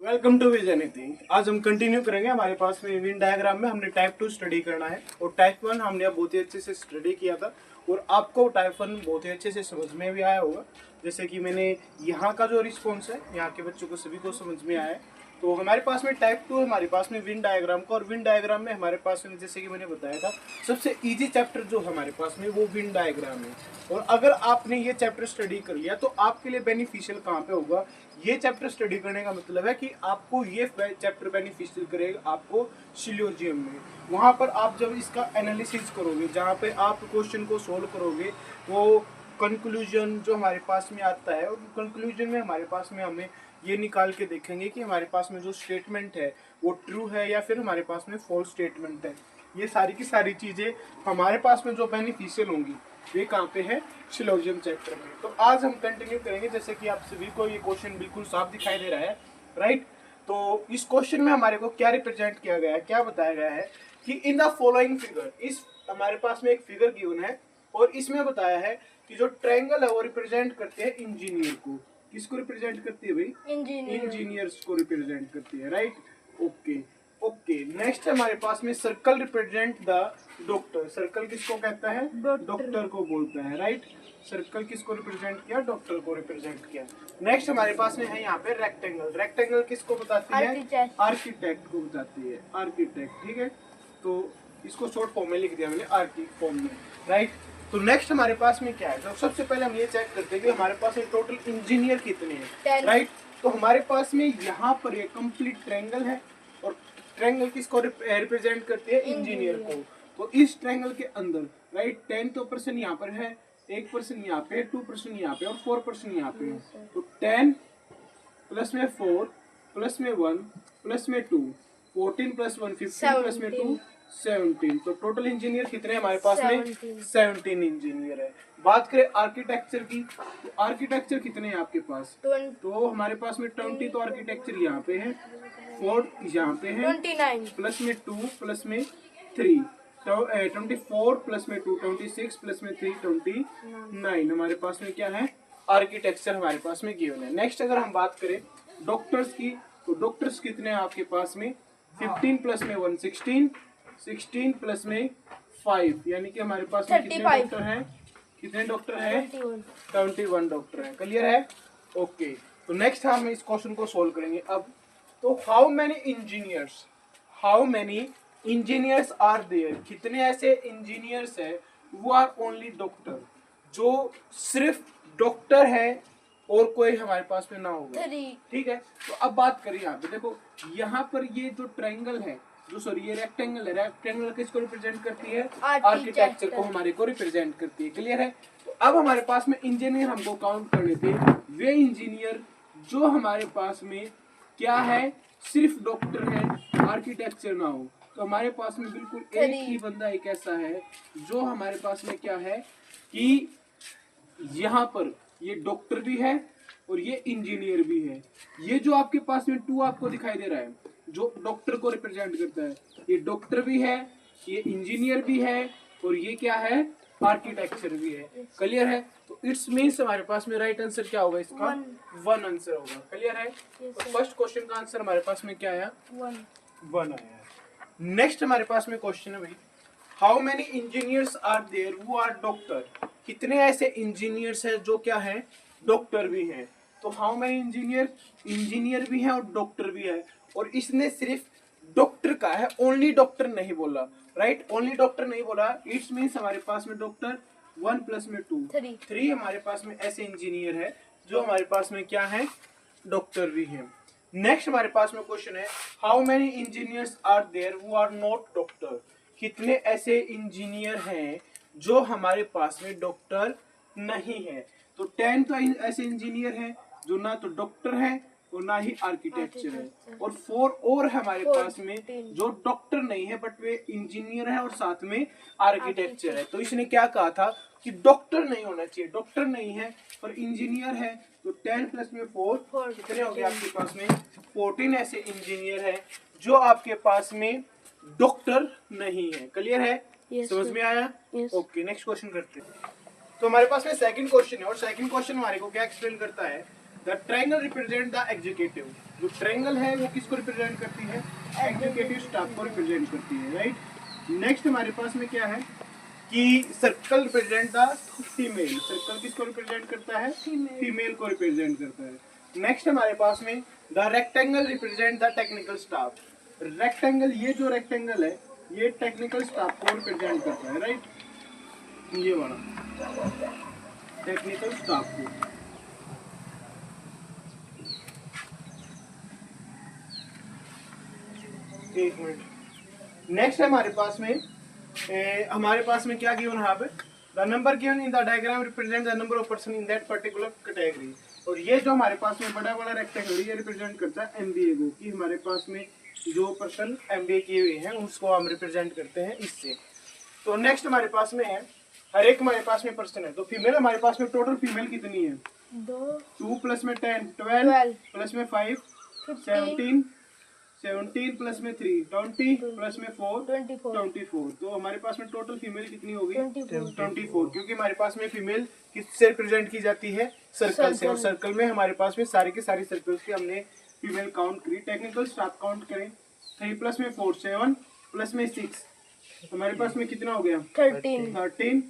Welcome to Vij anything. आज हम continue करेंगे। हमारे पास में विन डायग्राम में हमने टाइप 2 स्टडी करना है और टाइप 1 हमने बहुत ही अच्छे से स्टडी किया था और आपको टाइप 1 बहुत ही अच्छे से समझ में भी आया होगा। जैसे कि मैंने यहाँ का जो रिस्पॉन्स है, यहाँ के बच्चों को सभी को समझ में आया है। तो हमारे पास में टाइप 2 हमारे पास में विन डायग्राम का, और विन डायग्राम में हमारे पास में जैसे कि मैंने बताया था सबसे इजी चैप्टर जो हमारे पास में वो विन डायग्राम है। और अगर आपने ये चैप्टर स्टडी कर लिया तो आपके लिए बेनिफिशियल कहाँ पे होगा, ये चैप्टर स्टडी करने का मतलब है कि आपको ये चैप्टर बेनिफिशियल करेगा आपको सिलोजियम में। वहाँ पर आप जब इसका एनालिसिस करोगे, जहाँ पे आप क्वेश्चन को सोल्व करोगे, वो कंक्लूजन जो हमारे पास में आता है, और कंक्लूजन में हमारे पास में हमें ये निकाल के देखेंगे कि हमारे पास में जो स्टेटमेंट है वो ट्रू है या फिर हमारे पास में फॉल्स स्टेटमेंट है। ये सारी की सारी चीज़ें हमारे पास में जो बेनिफिशियल होंगी ये कहाँ पे है, सिलोजियम चैप्टर में। तो आज हम कंटिन्यू करेंगे। जैसे कि आप सभी को ये क्वेश्चन बिल्कुल साफ दिखाई दे रहा है, राइट। तो इस क्वेश्चन में हमारे को क्या रिप्रेजेंट किया गया है, क्या बताया गया है कि इन द फॉलोइंग फिगर, इस हमारे पास में एक फिगर गिवन है और इसमें बताया है कि जो ट्रायंगल है वो रिप्रेजेंट करते हैं इंजीनियर को। किसको रिप्रेजेंट करती है भाई? इंजीनियर्स को रिप्रेजेंट करती है, राइट। Okay okay. नेक्स्ट हमारे पास में circle represent the doctor. Circle किसको कहता है? डॉक्टर को बोलता है, राइट। सर्कल किसको रिप्रेजेंट किया? डॉक्टर को रिप्रेजेंट किया। नेक्स्ट हमारे पास में है यहाँ पे रेक्टेंगल। रेक्टेंगल किसको बताती है? आर्किटेक्ट को बताती है, आर्किटेक्ट, ठीक है। तो इसको शॉर्ट फॉर्म में लिख दिया मैंने, आर्की फॉर्म में, राइट। तो नेक्स्ट हमारे पास में क्या है? तो सबसे पहले हम ये चेक करते हैं कि हमारे पास में टोटल इंजीनियर कितने हैं, राइट। तो हमारे पास में यहाँ पर ये कंप्लीट ट्रायंगल है और ट्रायंगल किसको रिप्रेजेंट करती है? इंजीनियर को। तो इस ट्रायंगल के अंदर, राइट, 10 तो पर्सन यहाँ पर है, 1% यहाँ पे, 2% यहाँ पे और 4% यहाँ पे है। तो 10 प्लस में 4 प्लस में 1 प्लस में 2, 14 प्लस 1 15 प्लस में 2 17। तो टोटल इंजीनियर कितने हमारे पास में? 17 इंजीनियर है। बात करें आर्किटेक्चर की, तो आर्किटेक्चर कितने हैं आपके पास? तो हमारे पास में 20 तो आर्किटेक्चर यहाँ पे है, 4 यहाँ पे है, 29 प्लस में 2 प्लस में 3, तो 24 प्लस में 2 26 प्लस में 3 29 हमारे पास में क्या है? आर्किटेक्चर हमारे पास में गिवन है। नेक्स्ट अगर हम बात करें डॉक्टर्स की, तो डॉक्टर्स कितने हैं आपके पास में? 15 प्लस में 1 16, 16 प्लस में 5, यानी कि हमारे पास में कितने डॉक्टर हैं? कितने डॉक्टर हैं? 21 डॉक्टर हैं। क्लियर है? ओके। तो नेक्स्ट हम इस क्वेश्चन को सोल्व करेंगे अब। तो how many engineers are there? कितने ऐसे इंजीनियर्स है वो आर ओनली डॉक्टर, जो सिर्फ डॉक्टर है और कोई हमारे पास में ना होगा, ठीक है। तो अब बात करें यहाँ पे, देखो यहाँ पर ये जो ट्रायंगल है, जो सॉरी ये रेक्टेंगल है, रेक्टेंगल किसको रिप्रेजेंट करती है? आर्किटेक्चर को हमारे को रिप्रेजेंट करती है। क्लियर है? तो अब हमारे पास में इंजीनियर हमको काउंट करने थे, वे इंजीनियर जो हमारे पास में क्या है, सिर्फ डॉक्टर है, आर्किटेक्चर ना हो। तो हमारे पास में बिल्कुल एक ही बंदा एक ऐसा है जो हमारे पास में क्या है कि यहाँ पर ये डॉक्टर भी है और ये इंजीनियर भी है। ये जो आपके पास में 2 आपको दिखाई दे रहा है जो डॉक्टर को रिप्रेजेंट करता है, ये डॉक्टर भी है, ये इंजीनियर भी है और ये क्या है? आर्किटेक्चर भी है। क्लियर है? तो इट्स मीन्स हमारे पास में राइट आंसर क्या होगा इसका? 1 आंसर होगा। क्लियर है? तो फर्स्ट क्वेश्चन का आंसर हमारे पास में क्या आया? 1 आया। नेक्स्ट हमारे पास में क्वेश्चन है भाई, how many engineers are there who are doctor? कितने ऐसे इंजीनियर्स हैं जो क्या है? डॉक्टर भी हैं। तो हाउ मेनी इंजीनियर भी है और डॉक्टर भी है, और इसने सिर्फ डॉक्टर का है, ओनली डॉक्टर नहीं बोला, राइट। ओनली डॉक्टर नहीं बोला, इट्स मीन्स हमारे पास में डॉक्टर 1 प्लस में 2 3 हमारे पास में ऐसे इंजीनियर है जो हमारे पास में क्या है? डॉक्टर भी है। नेक्स्ट हमारे पास में क्वेश्चन है, how many engineers are there who are not doctor? कितने ऐसे इंजीनियर हैं जो हमारे पास में डॉक्टर नहीं है? तो 10 तो ऐसे इंजीनियर हैं जो ना तो डॉक्टर है और ना ही आर्किटेक्चर है, और 4 और हमारे पास में जो डॉक्टर नहीं है बट वे इंजीनियर है और साथ में आर्किटेक्चर है। तो इसने क्या कहा था कि डॉक्टर नहीं होना चाहिए, डॉक्टर नहीं है पर इंजीनियर है। तो 10 प्लस में 4 कितने हो गए आपके पास में? 14 ऐसे इंजीनियर है जो आपके पास में डॉक्टर नहीं है। क्लियर है? समझ में आया? ओके, नेक्स्ट क्वेश्चन करते हैं। तो हमारे पास में सेकंड क्वेश्चन है और सेकंड क्वेश्चन हमारे को क्या एक्सप्लेन करता है the triangle represent the executive. जो ट्रायंगल है वो किसको रिप्रेजेंट करती है? एग्जीक्यूटिव स्टाफ को रिप्रेजेंट करती है, राइट। नेक्स्ट हमारे पास में क्या है कि circle represent the female. Circle किसको रिप्रेजेंट करता है? फीमेल को रिप्रेजेंट करता है। नेक्स्ट हमारे पास में the rectangle represent the technical staff. Rectangle, ये जो रेक्टेंगल है ये टेक्निकल स्टाफ को रिप्रेजेंट करता है, राइट। ये वाला टेक्निकल स्टाफ को। एक मिनट। नेक्स्ट हमारे पास में क्या गिवन है? The number given in the diagram represent the number of person in that particular category. और ये जो हमारे पास में बड़ा बड़ा रेक्टेंगल ये रिप्रेजेंट करता है एमबीए को, कि हमारे पास में जो पर्सन एमबीए किए हुए हैं उसको हम रिप्रेजेंट करते हैं इससे। तो नेक्स्ट हमारे पास में है, हर एक हमारे पास में पर्सन है। तो फीमेल हमारे पास में टोटल फीमेल कितनी है? 2 प्लस में 10 12 प्लस में 5 17 प्लस में 3 20 प्लस में 4 24। तो हमारे पास में टोटल फीमेल कितनी होगी? 24, क्योंकि हमारे पास में फीमेल किससे रिप्रेजेंट की जाती है? सर्कल से। और सर्कल में हमारे पास में सारी की सारी सर्कल्स की हमने फीमेल काउंट करी। टेक्निकल स्टाफ काउंट करें, 3 प्लस में 4 7 प्लस में 6, हमारे पास में कितना हो गया? 13।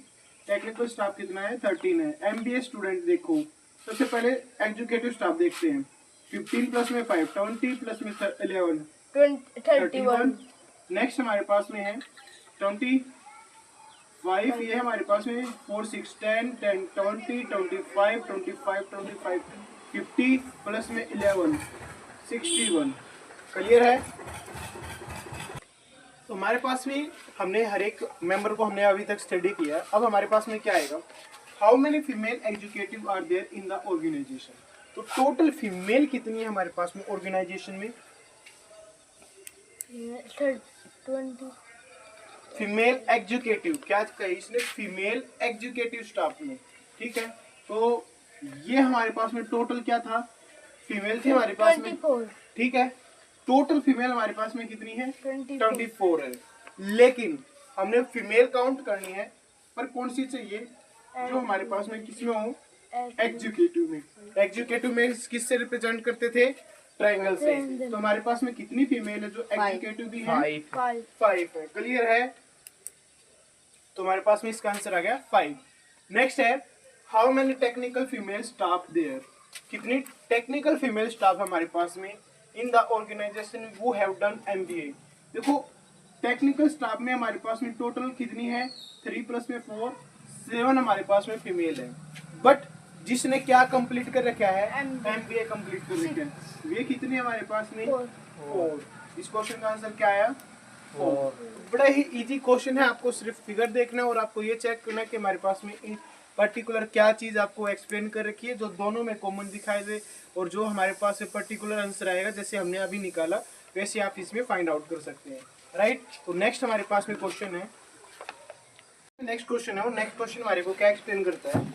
टेक्निकल स्टाफ कितना है? 13 है। एमबीए स्टूडेंट देखो, सबसे पहले एग्जीक्यूटिव स्टाफ देखते हैं। 15 प्लस में 5 20 प्लस में 11 31। नेक्स्ट हमारे पास में है 25, ये हमारे पास में 4 6 10 10 20 25 25 25 50 प्लस में 11 61। क्लियर है? तो हमारे पास में हमने हर एक मेंबर को हमने अभी तक स्टडी किया। अब हमारे पास में क्या आएगा? How many female executive are there in the organisation. तो टोटल फीमेल कितनी है हमारे पास में ऑर्गेनाइजेशन में? 20। फीमेल एग्जीक्यूटिव, क्या कही इसने? फीमेल एग्जीक्यूटिव स्टाफ में, ठीक है। तो ये हमारे पास में टोटल क्या था? फीमेल थी हमारे पास में, 24। ठीक है। टोटल फीमेल हमारे पास में कितनी है? 24 है। लेकिन हमने फीमेल काउंट करनी है, पर कौन सी चाहिए? जो हमारे पास में किसमें हो? एग्जीक्यूटिव में। एग्जीक्यूटिव में किससे रिप्रेजेंट करते थे? ट्रायंगल से। तो हमारे पास में कितनी फीमेल है जो एग्जीक्यूटिव भी है? 5 है। क्लियर है? तो हमारे पास में इसका आंसर आ गया 5। नेक्स्ट है, how many technical female staff there. कितनी टेक्निकल फीमेल स्टाफ हमारे पास में इन द ऑर्गेनाइजेशन वो हैव डन एमबीए। देखो टेक्निकल स्टाफ में हमारे पास में टोटल कितनी है? 3 प्लस में 4 7 हमारे पास में फीमेल है। बट जिसने क्या कंप्लीट कर रखा है? एमबीए कंप्लीट कर रखा है। ये कितनी हमारे पास में? 4। इस क्वेश्चन का आंसर क्या आया? 4। बड़ा ही इजी क्वेश्चन है, आपको सिर्फ फिगर देखना है और आपको ये चेक करना है कि हमारे पास में इन पर्टिकुलर क्या चीज आपको एक्सप्लेन कर रखी है जो दोनों में कॉमन दिखाई दे, और जो हमारे पास से पर्टिकुलर आंसर आएगा जैसे हमने अभी निकाला वैसे आप इसमें फाइंड आउट कर सकते हैं, राइट। तो नेक्स्ट हमारे पास में क्वेश्चन है, नेक्स्ट क्वेश्चन है, और नेक्स्ट क्वेश्चन हमारे को क्या एक्सप्लेन करता है?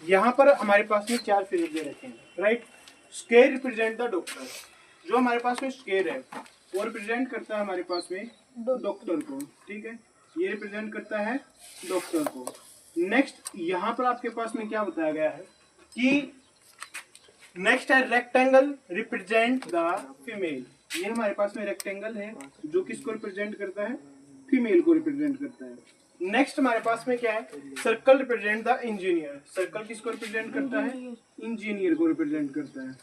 यहाँ पर हमारे पास में 4 फिगर दे रखे हैं, right. Square represent the doctor. जो हमारे पास में स्क्वायर है वो रिप्रेजेंट करता है हमारे पास में डॉक्टर को, ठीक है। ये रिप्रेजेंट करता है डॉक्टर को। नेक्स्ट यहाँ पर आपके पास में क्या बताया गया है कि नेक्स्ट है रेक्टेंगल रिप्रेजेंट द फीमेल। ये हमारे पास में रेक्टेंगल है जो किसको रिप्रेजेंट करता है? फीमेल को रिप्रेजेंट करता है। नेक्स्ट हमारे पास में क्या है? Circle represent the engineer. Circle किसको रिप्रेजेंट करता है? इंजीनियर को रिप्रेजेंट करता है।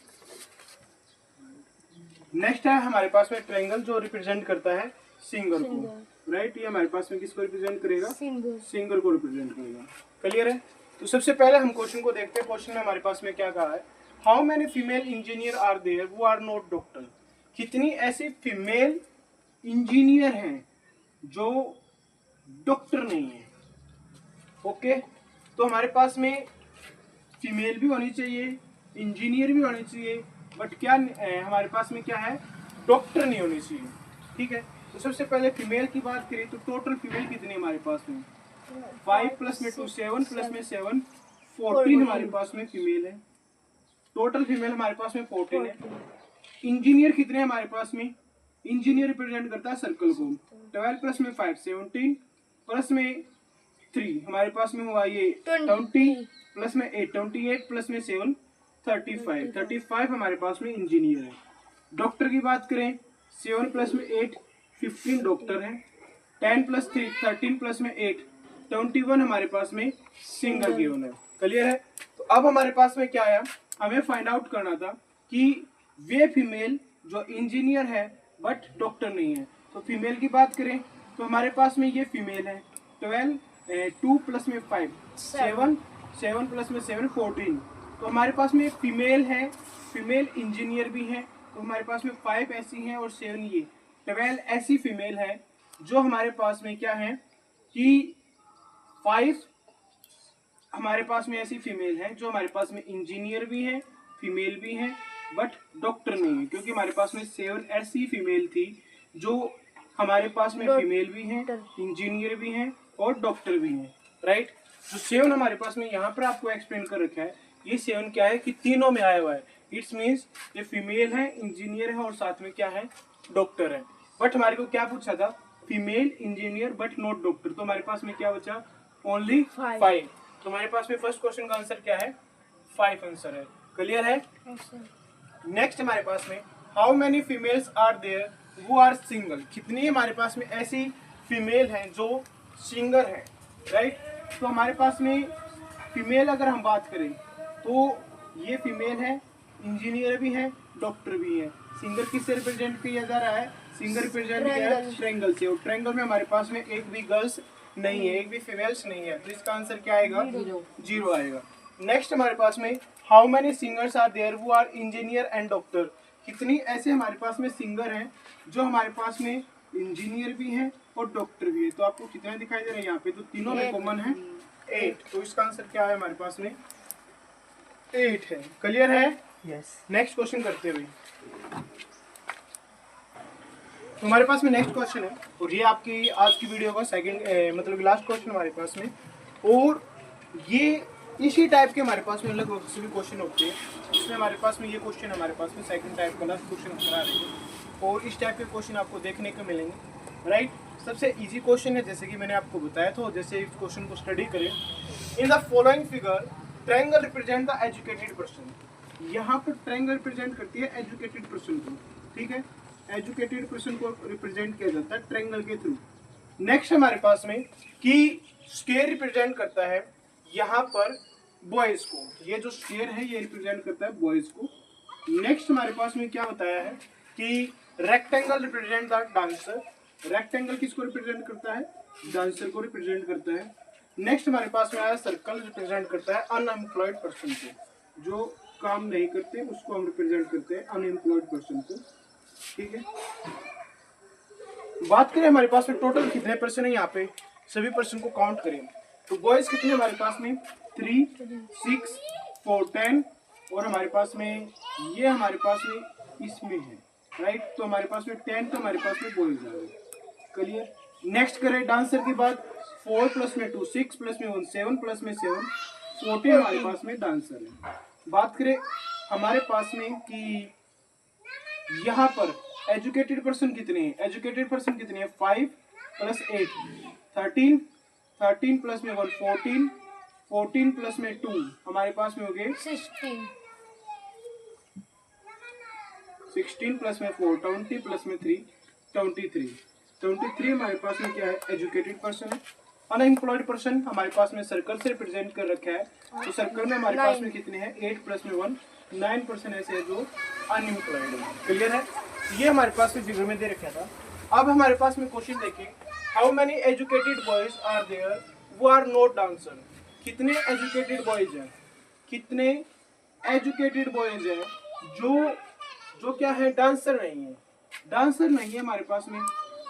नेक्स्ट है हमारे पास में ट्रायंगल जो रिप्रेजेंट करता है सिंगर को, राइट। ये हमारे पास में किसको रिप्रेजेंट करेगा? सिंगर को रिप्रेजेंट करेगा। क्लियर है? तो सबसे पहले हम क्वेश्चन को देखते हैं। क्वेश्चन में हमारे पास में क्या कहा है? How many female engineer are there वो आर नॉट डॉक्टर। कितनी ऐसी फीमेल इंजीनियर हैं जो डॉक्टर नहीं है? ओके, तो हमारे पास में फीमेल भी होनी चाहिए, इंजीनियर भी होनी चाहिए, बट क्या हमारे पास में क्या है? डॉक्टर नहीं होनी चाहिए, ठीक है। तो सबसे पहले फीमेल की बात करें तो टोटल फीमेल कितनी हमारे पास में? 5 प्लस में 2 7 प्लस में 7 14 हमारे पास में फीमेल है। टोटल फीमेल हमारे पास में 14 है। इंजीनियर कितने हमारे पास में? इंजीनियर रिप्रेजेंट करता है सर्कल को। 12 प्लस में 5 17 प्लस में 3 हमारे पास में हुआ ये 20 प्लस में 8 28 प्लस में 7 35 हमारे पास में इंजीनियर है। डॉक्टर की बात करें 7 प्लस में 8 15 डॉक्टर हैं। 10 प्लस 3 13 प्लस में 8 21 हमारे पास में सिंगल गिवन है। क्लियर है। तो अब हमारे पास में क्या आया, हमें फाइंड आउट करना था कि वे फीमेल जो इंजीनियर है बट डॉक्टर नहीं है। तो फीमेल की बात करें तो हमारे पास में ये फीमेल है 12 2 प्लस में 5 7 प्लस में 7 14। तो हमारे पास में फीमेल है, फीमेल इंजीनियर भी है। तो हमारे पास में 5 ऐसी हैं और 7 ये 12 ऐसी फीमेल है जो हमारे पास में क्या है कि 5 हमारे पास में ऐसी फीमेल है जो हमारे पास में इंजीनियर भी है, फीमेल भी है बट डॉक्टर नहीं है। क्योंकि हमारे पास में 7 ऐसी फीमेल थी जो हमारे पास में फीमेल भी है, इंजीनियर भी है और डॉक्टर भी है। राइट। जो 7 हमारे पास में यहाँ पर आपको एक्सप्लेन कर रखा है, ये 7 क्या है कि तीनों में आया हुआ है। इट्स मीन्स ये फीमेल है, इंजीनियर है और साथ में क्या है, डॉक्टर है। बट हमारे को क्या पूछा था, female engineer but not doctor. तो हमारे पास में क्या बचा, ओनली 5। तो हमारे पास में फर्स्ट क्वेश्चन का आंसर क्या है, 5 आंसर है। क्लियर है। नेक्स्ट हमारे पास में how many females are there who are single. कितनी हमारे पास में ऐसी फीमेल हैं जो सिंगर हैं। राइट। तो हमारे पास में फीमेल अगर हम बात करें तो ये फीमेल है, इंजीनियर भी है, डॉक्टर भी है। सिंगर किससे रिप्रेजेंट किया जा रहा है, सिंगर रिप्रेजेंट किया है ट्रायंगल से। और ट्रायंगल में हमारे पास में एक भी गर्ल्स नहीं है, एक भी फीमेल्स नहीं है। तो इसका आंसर क्या आएगा, 0 आएगा। नेक्स्ट हमारे पास में how many singers are there who are engineer and doctor. कितनी ऐसे हमारे पास में सिंगर हैं जो हमारे पास में इंजीनियर भी हैं और डॉक्टर भी है। तो आपको कितने दिखाई दे रहे हैं यहाँ पे, तो तीनों में कॉमन है 8। तो इसका आंसर क्या है हमारे पास में 8 है। क्लियर है। यस। नेक्स्ट क्वेश्चन करते हुए तो हमारे पास में नेक्स्ट क्वेश्चन है और ये आपकी आज की वीडियो का सेकंड मतलब लास्ट क्वेश्चन हमारे पास में। और ये इसी टाइप के हमारे पास में लगभग सभी क्वेश्चन होते हैं। इसमें हमारे पास में ये क्वेश्चन हमारे पास में सेकंड टाइप का लास्ट क्वेश्चन करा रहे हैं और इस टाइप के क्वेश्चन आपको देखने को मिलेंगे। राइट। सबसे इजी क्वेश्चन है जैसे कि मैंने आपको बताया। तो जैसे इस क्वेश्चन को स्टडी करें, in the following figure triangle represent the educated person. यहाँ पर ट्रायंगल रिप्रेजेंट करती है एजुकेटेड पर्सन को। ठीक है। एजुकेटेड पर्सन को रिप्रेजेंट किया जाता है ट्रायंगल के थ्रू। नेक्स्ट हमारे पास में कि स्क्वायर रिप्रेजेंट करता है यहाँ पर बॉयज को। ये जो स्क्वायर है ये रिप्रेजेंट करता है बॉयज को। नेक्स्ट हमारे पास में क्या बताया है कि rectangle represent the dancer. Rectangle किसको रिप्रेजेंट करता है, डांसर को रिप्रेजेंट करता है। नेक्स्ट हमारे पास में आया सर्कल रिप्रेजेंट करता है अनएम्प्लॉयड पर्सन को। जो काम नहीं करते उसको हम रिप्रेजेंट करते हैं अनएम्प्लॉयड पर्सन को। ठीक है। बात करें हमारे पास में टोटल कितने पर्सन है, यहाँ पे सभी पर्सन को काउंट करें तो बॉयज कितने हमारे पास में 3 6 4 10 और हमारे पास में ये हमारे पास में इसमें है। राइट। तो हमारे पास में 10 तो हमारे पास में बॉयज आ गए। क्लियर। नेक्स्ट करें डांसर की बात, 4 प्लस में 2 6 प्लस में 1 7 प्लस में 7 14 हमारे पास में डांसर है। बात करें हमारे पास में कि यहाँ पर एजुकेटेड पर्सन कितने हैं, एजुकेटेड पर्सन कितने हैं 5 प्लस 8 13 13 प्लस में 1 14 14 प्लस में 2 हमारे पास में हो गए 16 प्लस में 4 20 प्लस में 3 23 हमारे पास में क्या है, एजुकेटेड पर्सन है। अनएम्प्लॉयड पर्सन हमारे पास में सर्कल से रिप्रेजेंट कर रखा है। तो सर्कल में हमारे पास में कितने हैं 8 प्लस में 1 9% ऐसे है जो अनएम्प्लॉयड है। क्लियर है। ये हमारे पास में फिगर में दे रखा था। अब हमारे पास में क्वेश्चन देखें, how many educated boys are there वो आर नॉट डांसर। कितने एजुकेटेड बॉयज हैं, कितने एजुकेटेड बॉयज हैं जो क्या है, डांसर नहीं है, डांसर नहीं है हमारे पास में।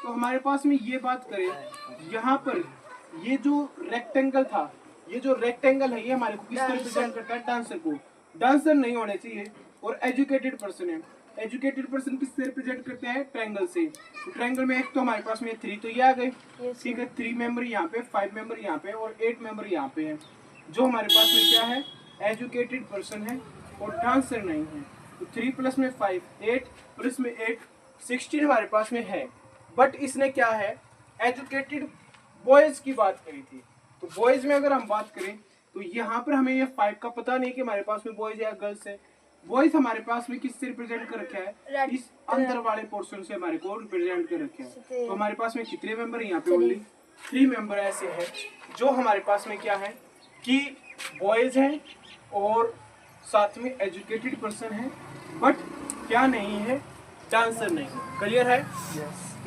तो हमारे पास में ये बात करें यहाँ पर ये जो रेक्टेंगल था, ये जो रेक्टेंगल है ये हमारे को किसको रिप्रेजेंट करता है, डांसर को। डांसर नहीं होने चाहिए। और एजुकेटेड पर्सन है, एजुकेटेड पर्सन किससे रिप्रेजेंट करते हैं, ट्रायंगल से। तो ट्रायंगल में एक तो हमारे पास में 3 तो ये आ गए। ठीक है। 3 मेंबर यहाँ पे, 5 मेंबर यहाँ पे और 8 मेंबर यहाँ पे है। जो हमारे पास में क्या है, एजुकेटेड पर्सन है और डांसर नहीं है। तो 3 प्लस में 5 8 प्लस में 8 16 हमारे पास में है। बट इसने क्या है, एजुकेटेड बॉयज की बात करी थी। तो बॉयज में अगर हम बात करें तो यहाँ पर हमें ये 5 का पता नहीं कि हमारे पास में बॉयज या गर्ल्स है। बॉयज हमारे पास में किससे रिप्रेजेंट कर रखा है, Red. इस अंदर वाले पोर्शन से हमारे को रिप्रेजेंट कर रखा है। तो हमारे पास में कितने मेंबर है यहाँ पे, ओनली 3 मेंबर ऐसे हैं जो हमारे पास में क्या है कि बॉयज हैं और साथ में एजुकेटेड पर्सन है, बट क्या नहीं है, डांसर नहीं है। क्लियर है?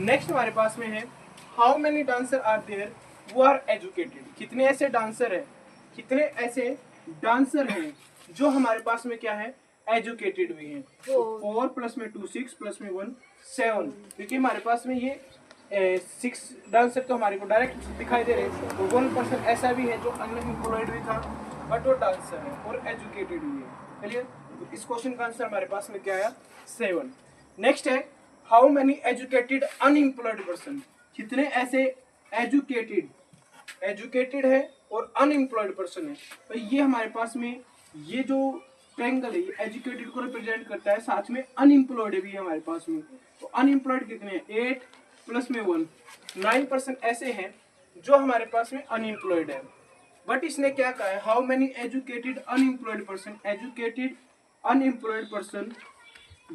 नेक्स्ट हमारे पास में है how many dancer are there वो आर एजुकेटेड। कितने ऐसे डांसर हैं, कितने ऐसे डांसर हैं जो हमारे पास में क्या है, एजुकेटेड भी हैं। 4 प्लस में 2 6 प्लस में 1 7, क्योंकि हमारे पास में ये 6 डांसर तो हमारे को डायरेक्ट दिखाई दे रहे हैं। तो 1 पर्सन ऐसा भी है जो अनएम्प्लॉयड भी था बट वो डांसर है और एजुकेटेड भी है। क्लियर? तो इस क्वेश्चन का आंसर हमारे पास में क्या आया, 7। नेक्स्ट है how many educated unemployed person. कितने ऐसे एजुकेटेड है और अनएम्प्लॉयड पर्सन है। तो ये हमारे पास में ये जो ट्रायंगल है ये एजुकेटेड को रिप्रेजेंट करता है, साथ में अनएम्प्लॉयड भी है हमारे पास में। तो अनएम्प्लॉयड कितने हैं, 8 प्लस में 1 9% ऐसे हैं जो हमारे पास में अनएम्प्लॉयड है। बट इसने क्या कहा है, how many educated unemployed person, educated unemployed person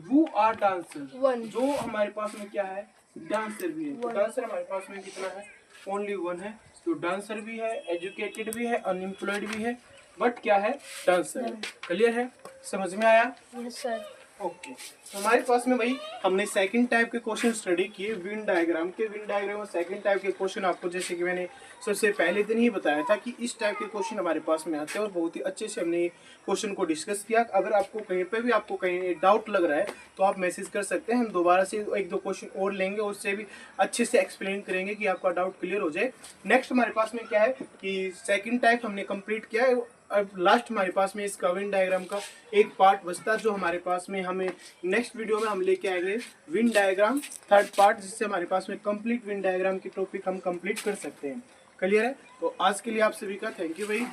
वो आर डांसर। 1 जो हमारे पास में क्या है, डांसर भी है। तो डांसर हमारे पास में कितना है, ओनली 1 है। तो डांसर भी है, एजुकेटेड भी है, अनएम्प्लॉयड भी है, बट क्या है, डांसर है। क्लियर है? समझ में आया? Yes sir. ओके। तो हमारे पास में भाई हमने सेकंड टाइप के क्वेश्चन स्टडी किए विन डायग्राम के। विन डायग्राम और सेकंड टाइप के क्वेश्चन आपको जैसे कि मैंने सबसे पहले दिन ही बताया था कि इस टाइप के क्वेश्चन हमारे पास में आते हैं और बहुत ही अच्छे से हमने क्वेश्चन को डिस्कस किया। अगर आपको कहीं पे भी आपको कहीं डाउट लग रहा है तो आप मैसेज कर सकते हैं, हम दोबारा से 1-2 क्वेश्चन और लेंगे और उससे भी अच्छे से एक्सप्लेन करेंगे कि आपका डाउट क्लियर हो जाए। नेक्स्ट हमारे पास में क्या है कि सेकेंड टाइप हमने कंप्लीट किया है। अब लास्ट हमारे पास में इसका विन डायग्राम का एक पार्ट बचता है जो हमारे पास में हमें नेक्स्ट वीडियो में हम लेके आएंगे विन डायग्राम 3rd पार्ट, जिससे हमारे पास में कंप्लीट विन डायग्राम की टॉपिक हम कंप्लीट कर सकते हैं। क्लियर है? तो आज के लिए आप सभी का थैंक यू भाई।